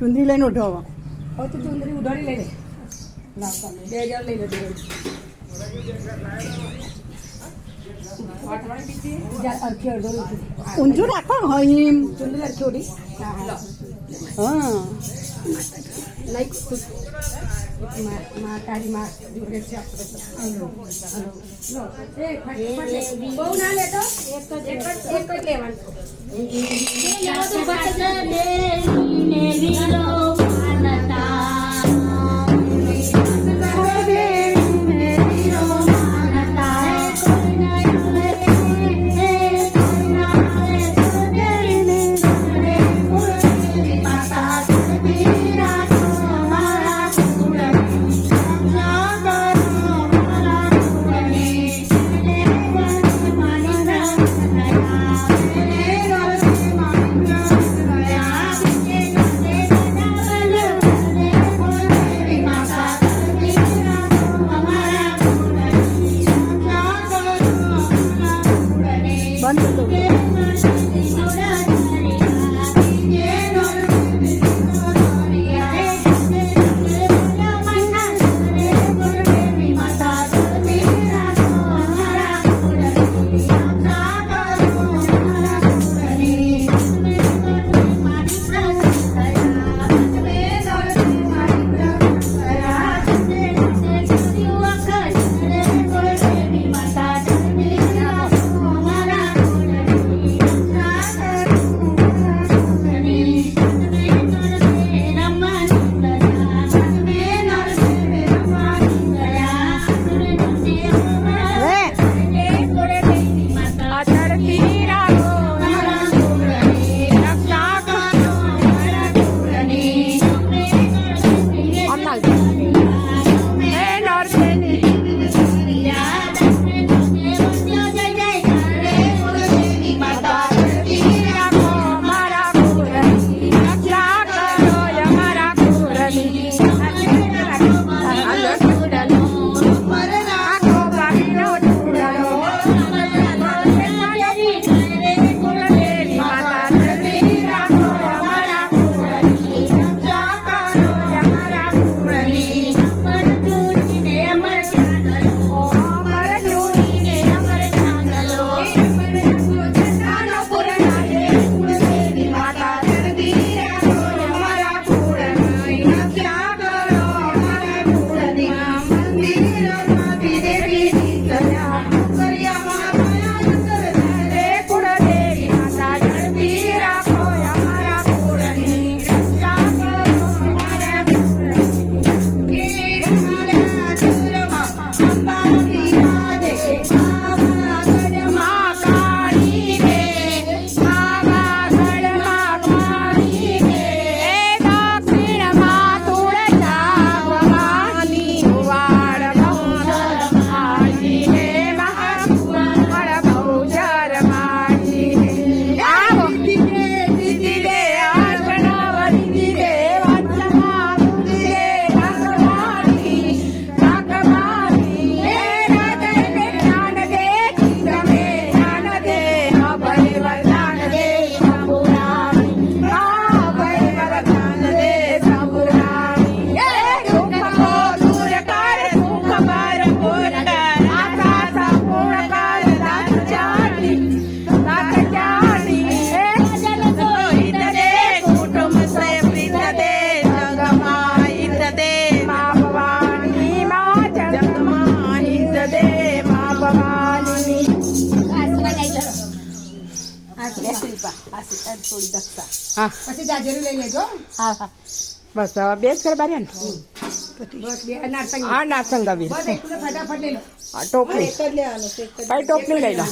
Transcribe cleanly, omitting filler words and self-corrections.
ચુંદડી લઈને ઉઠો હવે. હવે તું ચુંદડી ઉડાડી લઈ લે. લાવ તમે 2000 લઈ લે. ઊંચું રાખો હઈમ. ચુંદડી અરખી ઉડી. હા તારી માં જોડે છે બહુ ના લેતો એક જ લેવાનું. થોડી દક્ષા. હા પછી જાજરું લઈ લેજો. હા હા બસ હવે બેસ કર બારી ને બસ બે નારસંગ. હા નારસંગ આવી બસ એક ફટાફટ લઈ લો. ટોપલી એક જ લેવાનું છે. ટોપલી લઈ લો.